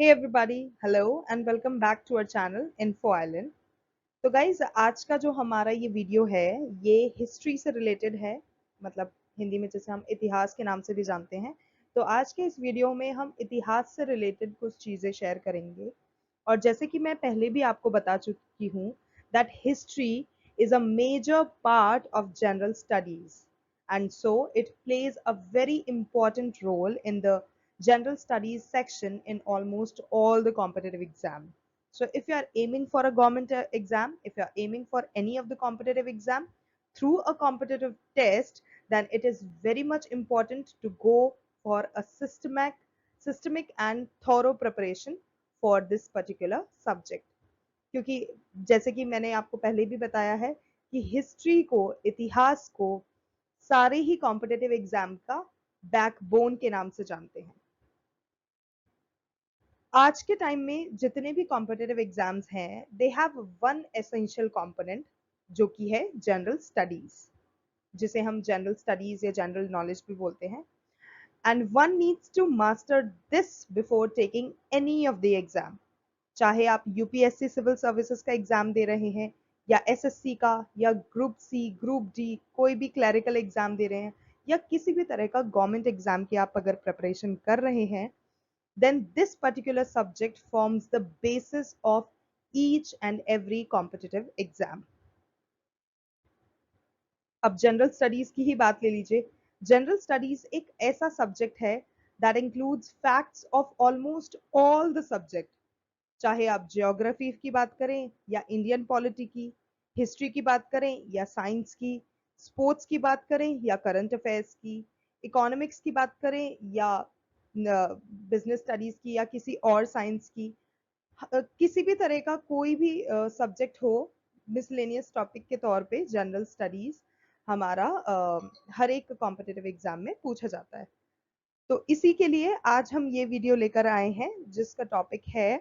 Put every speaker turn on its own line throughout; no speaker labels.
Hey everybody, hello and welcome back to our channel Info Island. तो guys आज का जो हमारा ये वीडियो है ये हिस्ट्री से रिलेटेड है, मतलब हिंदी में जैसे हम इतिहास के नाम से भी जानते हैं। तो आज के इस वीडियो में हम इतिहास से रिलेटेड कुछ चीज़ें शेयर करेंगे। और जैसे कि मैं पहले भी आपको बता चुकी हूँ that history is a major part of general studies and so it plays a very important role in the general studies section in almost all the competitive exam. So if you are aiming for a government exam, if you are aiming for any of the competitive exam through a competitive test, then it is very much important to go for a systemic and thorough preparation for this particular subject. क्योंकि जैसे कि मैंने आपको पहले भी बताया है कि हिस्ट्री को, इतिहास को सारे ही कॉम्पिटिटिव एग्जाम का बैकबोन के नाम से जानते हैं। आज के टाइम में जितने भी कॉम्पिटिटिव एग्जाम्स हैं they have one essential component जो कि है जनरल स्टडीज, जिसे हम जनरल स्टडीज या जनरल नॉलेज भी बोलते हैं। And one needs to master this before taking any of the exam, चाहे आप यूपीएससी सिविल सर्विसेज का एग्जाम दे रहे हैं या एसएससी का या ग्रुप सी, ग्रुप डी, कोई भी क्लरिकल एग्जाम दे रहे हैं या किसी भी तरह का गवर्नमेंट एग्जाम की आप अगर प्रिपरेशन कर रहे हैं, then this particular subject forms the basis of each and every competitive exam. अब जनरल स्टडीज की ही बात ले लीजिए। जनरल स्टडीज एक ऐसा सब्जेक्ट है that includes facts of almost all the subject, चाहे आप जियोग्राफी की बात करें या इंडियन पॉलिटी की, हिस्ट्री की बात करें या साइंस की, स्पोर्ट्स की बात करें या करंट अफेयर्स की, इकोनॉमिक्स की बात करें या बिजनेस स्टडीज की या किसी और साइंस की। किसी भी तरह का कोई भी सब्जेक्ट हो, मिसलेनियस टॉपिक के तौर पे जनरल स्टडीज हमारा हर एक कॉम्पिटिटिव एग्जाम में पूछा जाता है। तो इसी के लिए आज हम ये वीडियो लेकर आए हैं जिसका टॉपिक है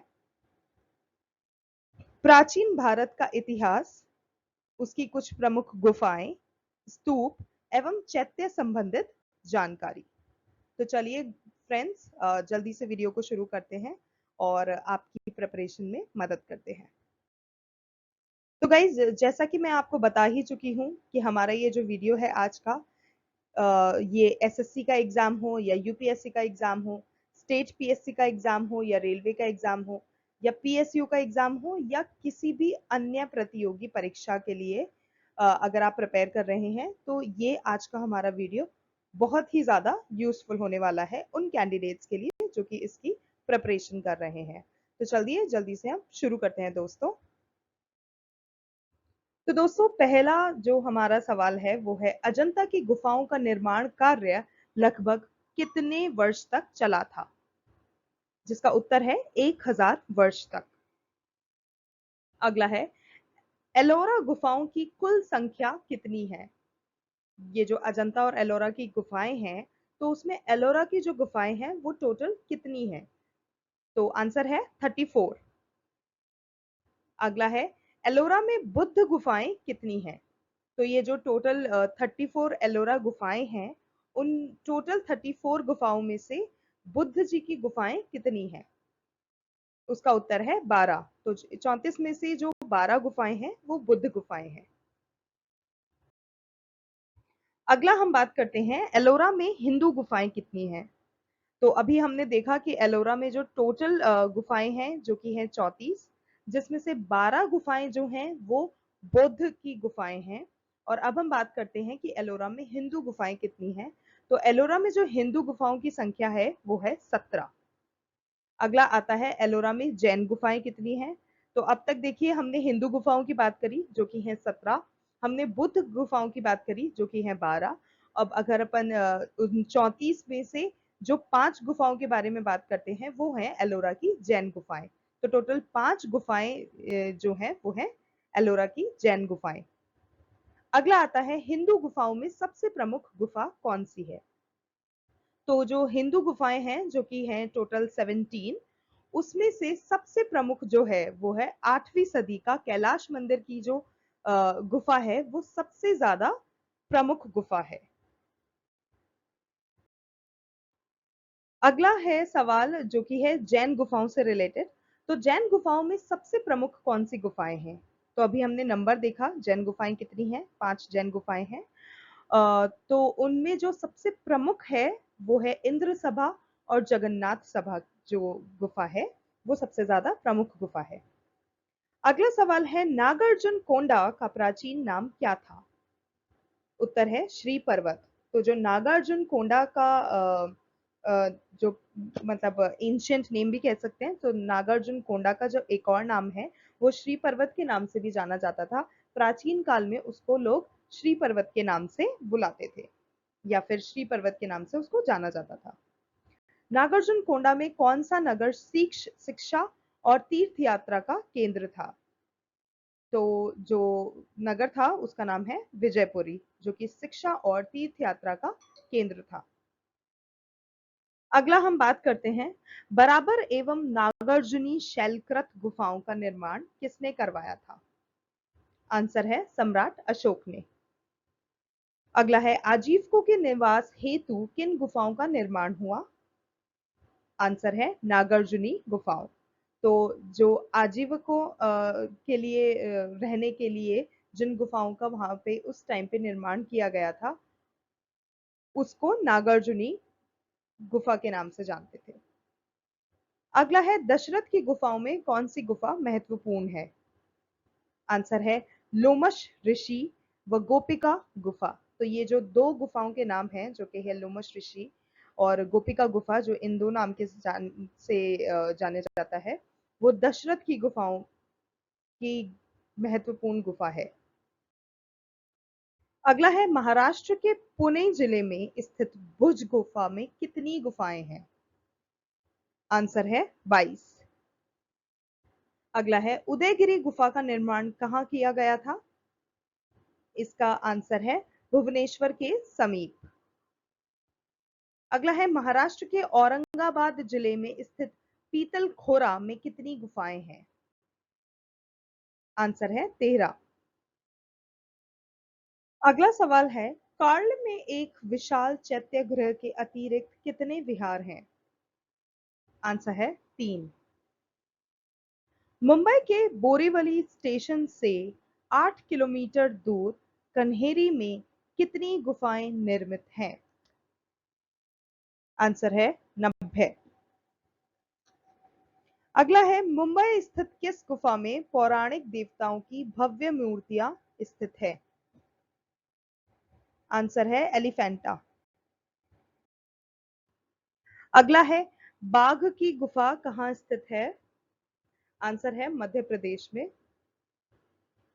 प्राचीन भारत का इतिहास, उसकी कुछ प्रमुख गुफाएं, स्तूप एवं चैत्य संबंधित जानकारी। तो चलिए फ्रेंड्स, जल्दी से वीडियो को शुरू करते हैं और आपकी प्रिपरेशन में मदद करते हैं। तो गाइज जैसा कि मैं आपको बता ही चुकी हूँ कि हमारा ये जो वीडियो है आज का, ये एसएससी का एग्जाम हो या यूपीएससी का एग्जाम हो, स्टेट पीएससी का एग्जाम हो या रेलवे का एग्जाम हो या पीएसयू का एग्जाम हो या किसी भी अन्य प्रतियोगी परीक्षा के लिए अगर आप प्रिपेयर कर रहे हैं, तो ये आज का हमारा वीडियो बहुत ही ज़्यादा यूजफुल होने वाला है उन कैंडिडेट्स के लिए जो कि इसकी प्रिपरेशन कर रहे हैं। तो चलिए जल्दी से हम शुरू करते हैं दोस्तों। तो दोस्तों पहला जो हमारा सवाल है वो है अजंता की गुफाओं का निर्माण कार्य लगभग कितने वर्ष तक चला था? जिसका उत्तर है 1000 वर्ष तक। अगला है एलोरा गुफाओं की कुल संख्या कितनी है? ये जो अजंता और एलोरा की गुफाएं हैं, तो उसमें एलोरा की जो गुफाएं हैं वो टोटल कितनी है? तो आंसर है 34। अगला है एलोरा में बुद्ध गुफाएं कितनी हैं? तो ये जो टोटल 34 एलोरा गुफाएं हैं, उन टोटल 34 गुफाओं में से बुद्ध जी की गुफाएं कितनी हैं? उसका उत्तर है 12। तो 34 में से जो 12 गुफाएं हैं वो बुद्ध गुफाएं हैं। अगला हम बात करते हैं एलोरा में हिंदू गुफाएं कितनी हैं। तो अभी हमने देखा कि एलोरा में जो टोटल गुफाएं हैं जो कि हैं 34, जिसमें से 12 गुफाएं जो हैं वो बौद्ध की गुफाएं हैं। और अब हम बात करते हैं कि एलोरा में हिंदू गुफाएं कितनी हैं। तो एलोरा में जो हिंदू गुफाओं की संख्या है वो है 17। अगला आता है एलोरा में जैन गुफाएं कितनी हैं। तो अब तक देखिए हमने हिंदू गुफाओं की बात करी जो कि हैं 17, हमने बुद्ध गुफाओं की बात करी जो कि हैं 12। अब अगर अपन 34 में से जो 5 गुफाओं के बारे में बात करते हैं वो हैं एलोरा की जैन गुफाएं। तो टोटल 5 गुफाएं जो हैं वो हैं एलोरा की जैन गुफाएं। अगला आता है हिंदू गुफाओं में सबसे प्रमुख गुफा कौन सी है? तो जो हिंदू गुफाएं हैं जो कि हैं टोटल 17, उसमें से सबसे प्रमुख जो है वो है 8वीं सदी का कैलाश मंदिर की जो गुफा है वो सबसे ज्यादा प्रमुख गुफा है। अगला है सवाल जो कि है जैन गुफाओं से रिलेटेड। तो जैन गुफाओं में सबसे प्रमुख कौन सी गुफाएं हैं? तो अभी हमने नंबर देखा जैन गुफाएं कितनी हैं, 5 जैन गुफाएं हैं। तो उनमें जो सबसे प्रमुख है वो है इंद्र सभा और जगन्नाथ सभा जो गुफा है वो सबसे ज्यादा प्रमुख गुफा है। अगला सवाल है नागार्जुन कोंडा का प्राचीन नाम क्या था? उत्तर है श्री पर्वत। तो जो नागार्जुन कोंडा का जो मतलब एंशियंट नेम भी कह सकते हैं, तो नागार्जुन कोंडा का जो एक और नाम है वो श्री पर्वत के नाम से भी जाना जाता था। प्राचीन काल में उसको लोग श्री पर्वत के नाम से बुलाते थे या फिर श्री पर्वत के नाम से उसको जाना जाता था। नागार्जुन कोंडा में कौन सा नगर शिक्षा और तीर्थ यात्रा का केंद्र था? तो जो नगर था उसका नाम है विजयपुरी, जो कि शिक्षा और तीर्थ यात्रा का केंद्र था। अगला हम बात करते हैं बराबर एवं नागार्जुनी शैलकृत गुफाओं का निर्माण किसने करवाया था? आंसर है सम्राट अशोक ने। अगला है आजीवकों के निवास हेतु किन गुफाओं का निर्माण हुआ? आंसर है नागार्जुनी गुफाओं। तो जो आजीवकों के लिए रहने के लिए जिन गुफाओं का वहां पे उस टाइम पे निर्माण किया गया था उसको नागार्जुनी गुफा के नाम से जानते थे। अगला है दशरथ की गुफाओं में कौन सी गुफा महत्वपूर्ण है? आंसर है लोमश ऋषि व गोपिका गुफा। तो ये जो दो गुफाओं के नाम हैं जो कि है लोमश ऋषि और गोपिका गुफा, जो इन दो नाम के जाने जाता है, वो दशरथ की गुफाओं की महत्वपूर्ण गुफा है। अगला है महाराष्ट्र के पुणे जिले में स्थित भुज गुफा में कितनी गुफाएं हैं? आंसर है 22। अगला है उदयगिरी गुफा का निर्माण कहाँ किया गया था? इसका आंसर है भुवनेश्वर के समीप। अगला है महाराष्ट्र के औरंगाबाद जिले में स्थित पीतलखोरा में कितनी गुफाएं हैं? आंसर है 13। अगला सवाल है कार्ल में एक विशाल चैत्यगृह के अतिरिक्त कितने विहार हैं? आंसर है 3। मुंबई के बोरीवली स्टेशन से 8 किलोमीटर दूर कन्हेरी में कितनी गुफाएं निर्मित हैं? आंसर है 90। अगला है मुंबई स्थित किस गुफा में पौराणिक देवताओं की भव्य मूर्तियां स्थित है? आंसर है एलिफेंटा। अगला है बाघ की गुफा कहाँ स्थित है? आंसर है मध्य प्रदेश में।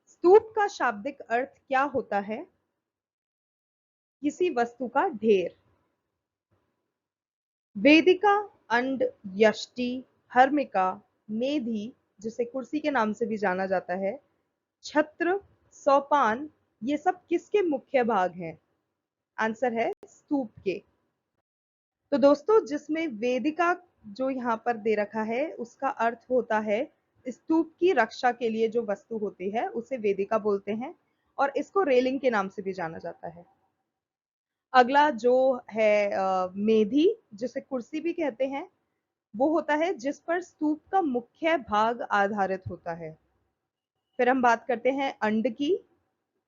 स्तूप का शाब्दिक अर्थ क्या होता है? किसी वस्तु का ढेर। वेदिका, अंड, यष्टि, हर्मिका, मेधी, जिसे कुर्सी के नाम से भी जाना जाता है, छत्र, सोपान, ये सब किसके मुख्य भाग हैं? आंसर है स्तूप के। तो दोस्तों जिसमें वेदिका जो यहाँ पर दे रखा है उसका अर्थ होता है स्तूप की रक्षा के लिए जो वस्तु होती है उसे वेदिका बोलते हैं और इसको रेलिंग के नाम से भी जाना जाता है। अगला जो है मेधी, जिसे कुर्सी भी कहते हैं, वो होता है जिस पर स्तूप का मुख्य भाग आधारित होता है। फिर हम बात करते हैं अंड की।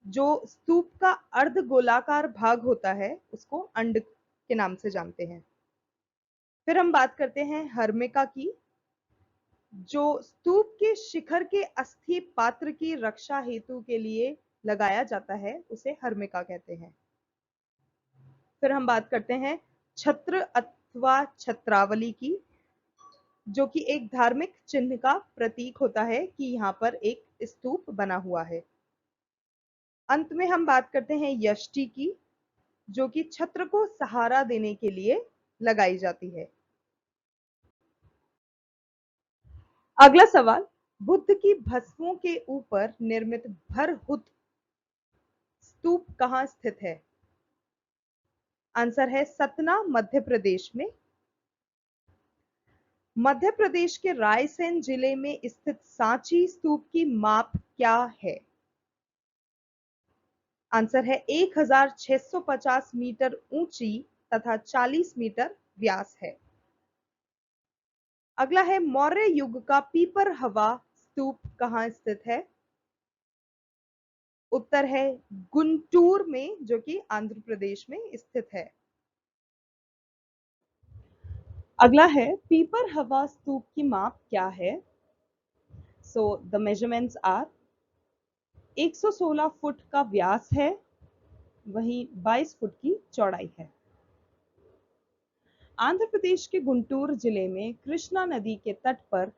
जो स्तूप का अर्ध गोलाकार भाग होता है उसको अंड के नाम से जानते हैं। फिर हम बात करते हैं हर्मिका की। जो स्तूप के शिखर के अस्थि पात्र की रक्षा हेतु के लिए लगाया जाता है उसे हर्मिका कहते हैं। फिर हम बात करते हैं छत्र अथवा छत्रावली की, जो कि एक धार्मिक चिन्ह का प्रतीक होता है कि यहाँ पर एक स्तूप बना हुआ है। अंत में हम बात करते हैं यष्टि की, जो कि छत्र को सहारा देने के लिए लगाई जाती है। अगला सवाल, बुद्ध की भस्मों के ऊपर निर्मित भरहुत स्तूप कहाँ स्थित है? आंसर है सतना, मध्य प्रदेश में। मध्य प्रदेश के रायसेन जिले में स्थित सांची स्तूप की माप क्या है? आंसर है 1650 मीटर ऊंची तथा 40 मीटर व्यास है। अगला है मौर्य युग का पीपर हवा स्तूप कहाँ स्थित है? उत्तर है गुंटूर में, जो कि आंध्र प्रदेश में स्थित है। अगला है पीपर हवा स्तूप की माप क्या है? So the measurements are 116 foot का व्यास है, वहीं 22 फुट की चौड़ाई है। आंध्र प्रदेश के गुंटूर जिले में कृष्णा नदी के तट पर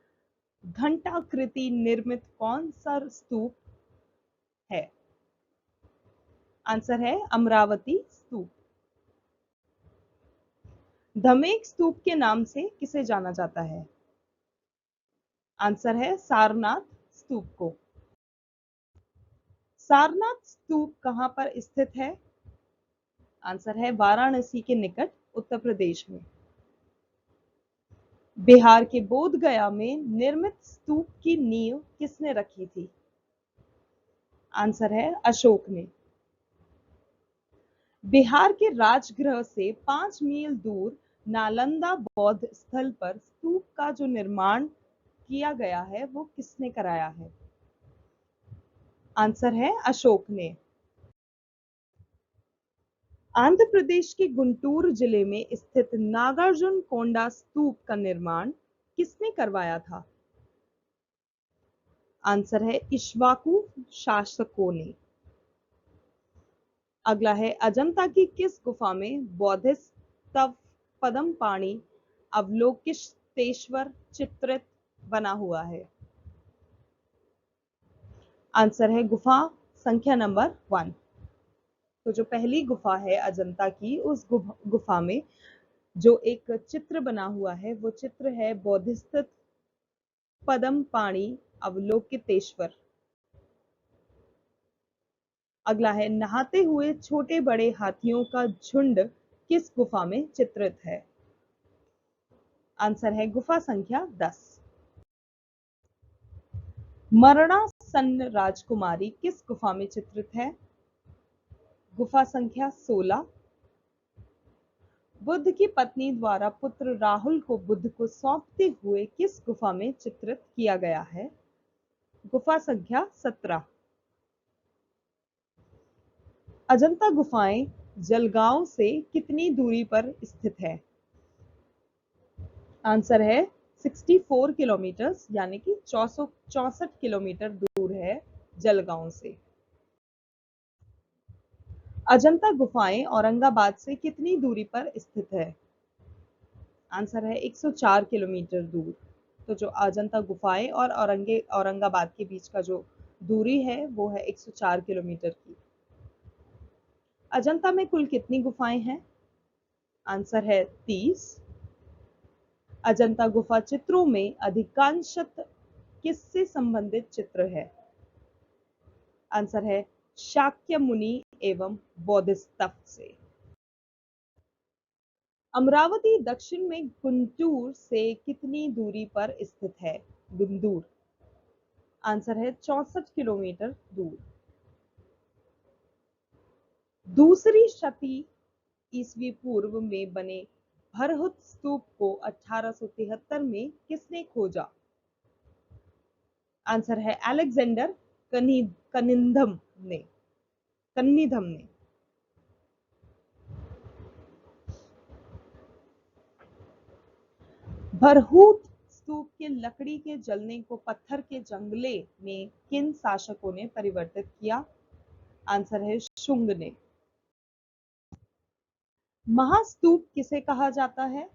घंटाकृति निर्मित कौन सा स्तूप है? आंसर है अमरावती स्तूप। धमेक स्तूप के नाम से किसे जाना जाता है? आंसर है सारनाथ स्तूप को। सारनाथ स्तूप कहां पर स्थित है? आंसर है वाराणसी के निकट उत्तर प्रदेश में। बिहार के बोध गया में निर्मित स्तूप की नींव किसने रखी थी? आंसर है अशोक ने। बिहार के राजगृह से 5 मील दूर नालंदा बौद्ध स्थल पर स्तूप का जो निर्माण किया गया है वो किसने कराया है? आंसर है अशोक ने। आंध्र प्रदेश के गुंटूर जिले में स्थित नागार्जुन कोंडा स्तूप का निर्माण किसने करवाया था? आंसर है इक्ष्वाकु शासकों ने। अगला है अजंता की किस गुफा में बौद्धिस्ट तव पद्मपाणि अवलोकितेश्वर चित्रित बना हुआ है? आंसर है गुफा संख्या नंबर 1। तो जो पहली गुफा है अजंता की, उस गुफा में जो एक चित्र बना हुआ है वो चित्र है बौद्धिस्ट पद्मपाणि अवलोकितेश्वर। अगला है नहाते हुए छोटे बड़े हाथियों का झुंड किस गुफा में चित्रित है? आंसर है गुफा संख्या 10। मरणासन्न राजकुमारी किस गुफा में चित्रित है? गुफा संख्या 16। बुद्ध की पत्नी द्वारा पुत्र राहुल को बुद्ध को सौंपते हुए किस गुफा में चित्रित किया गया है? गुफा संख्या 17। अजंता गुफाएं जलगांव से कितनी दूरी पर स्थित है? आंसर है 64 किलोमीटर, यानी कि 64 किलोमीटर दूर है जलगांव से। अजंता गुफाएं औरंगाबाद से कितनी दूरी पर स्थित है? आंसर है 104 किलोमीटर दूर। तो जो अजंता गुफाएं और औरंगाबाद के बीच का जो दूरी है वो है 104 किलोमीटर की। अजंता में कुल कितनी गुफाएं हैं? आंसर है 30। अजंता गुफा चित्रों में अधिकांशत किससे संबंधित चित्र है? आंसर है शाक्य मुनि एवं बोधिसत्व से। अमरावती दक्षिण में गुंटूर से कितनी दूरी पर स्थित है? गुंटूर। आंसर है 64 किलोमीटर दूर। दूसरी शती ईसवी पूर्व में बने भरहुत स्तूप को 1873 में किसने खोजा? आंसर है अलेक्जेंडर कनिंधम ने कन्निधम ने। भरहूत स्तूप के लकड़ी के जलने को पत्थर के जंगले में किन शासकों ने परिवर्तित किया? आंसर है शुंग ने। महास्तूप किसे कहा जाता है?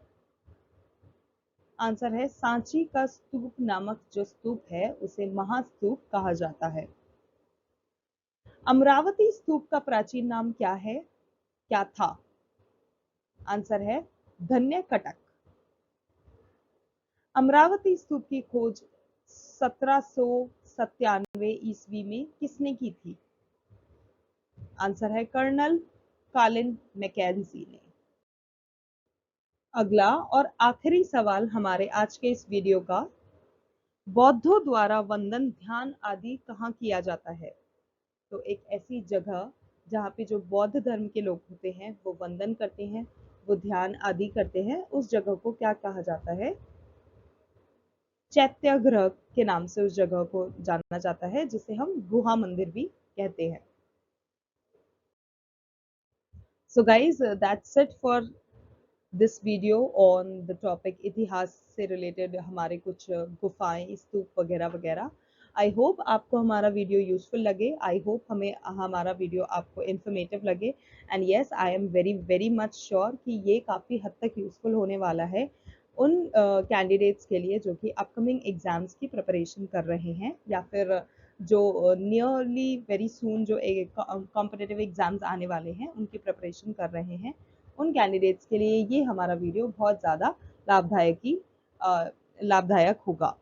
आंसर है सांची का स्तूप नामक जो स्तूप है उसे महास्तूप कहा जाता है। अमरावती स्तूप का प्राचीन नाम क्या था? आंसर है धन्यकटक। अमरावती स्तूप की खोज 1797 ईस्वी में किसने की थी? आंसर है कर्नल कॉलिन मैकेंजी ने। अगला और आखिरी सवाल हमारे आज के इस वीडियो का, बौद्धों द्वारा वंदन ध्यान आदि कहाँ किया जाता है? तो एक ऐसी जगह जहाँ पे जो बौद्ध धर्म के लोग होते हैं वो वंदन करते हैं, वो ध्यान आदि करते हैं, उस जगह को क्या कहा जाता है? चैत्याग्रह के नाम से उस जगह को जाना जाता है, जिसे हम गुहा मंदिर भी कहते हैं। So guys, that's it for this video on the topic इतिहास से related हमारे कुछ गुफाएं, स्तूप वगैरह वगैरह। आई होप आपको हमारा वीडियो यूजफुल लगे, आई होप हमें हमारा वीडियो आपको इन्फॉर्मेटिव लगे, and yes I am very very much sure कि ये काफ़ी हद तक यूजफुल होने वाला है उन कैंडिडेट्स के लिए जो कि अपकमिंग एग्जाम्स की प्रिपरेशन कर रहे हैं, या फिर जो नियरली वेरी सून जो कॉम्पिटिटिव एग्जाम्स आने वाले हैं उनकी प्रिपरेशन कर रहे हैं। उन कैंडिडेट्स के लिए ये हमारा वीडियो बहुत ज़्यादा लाभदायक होगा।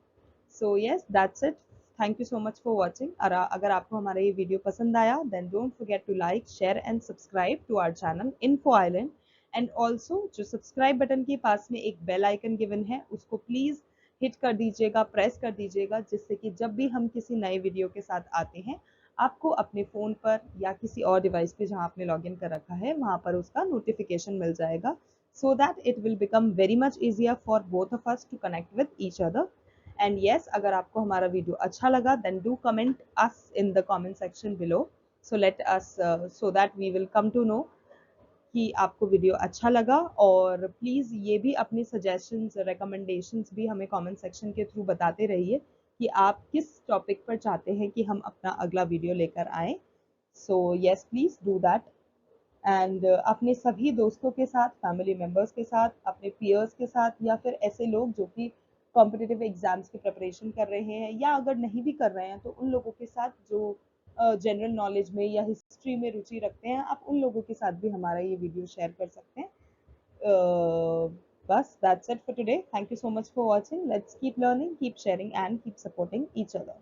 So yes that's it. Thank you so much for watching. अगर आपको हमारा ये वीडियो पसंद आया then don't forget to like share and subscribe to our channel info island. And also जो सब्सक्राइब बटन के पास में एक बेल आइकन गिवन है उसको प्लीज़ हिट कर दीजिएगा, प्रेस कर दीजिएगा, जिससे कि जब भी हम किसी नए वीडियो के साथ आते हैं आपको अपने फ़ोन पर या किसी और डिवाइस पे जहाँ आपने लॉगिन कर रखा है वहाँ पर उसका नोटिफिकेशन मिल जाएगा, so that it will become very much easier for both of us to connect with each other. And yes, अगर आपको हमारा वीडियो अच्छा लगा then do comment us in the comment section below, so let us so that we will come to know कि आपको video अच्छा लगा। और प्लीज़ ये भी अपनी सजेशंस रिकमेंडेशंस भी हमें कमेंट सेक्शन के थ्रू बताते रहिए कि आप किस टॉपिक पर चाहते हैं कि हम अपना अगला वीडियो लेकर आएँ। So yes please do that. And अपने सभी दोस्तों के साथ, फैमिली मेम्बर्स के साथ, अपने पीयर्स के साथ, या फिर ऐसे लोग जो कि कॉम्पिटिटिव एग्जाम्स की प्रिपरेशन कर रहे हैं या अगर नहीं भी कर रहे हैं तो उन लोगों के साथ जो जनरल नॉलेज में या हिस्ट्री में रुचि रखते हैं, आप उन लोगों के साथ भी हमारा ये वीडियो शेयर कर सकते हैं। बस that's it for today. Thank you so much for watching. Let's keep learning, keep sharing and keep supporting each other.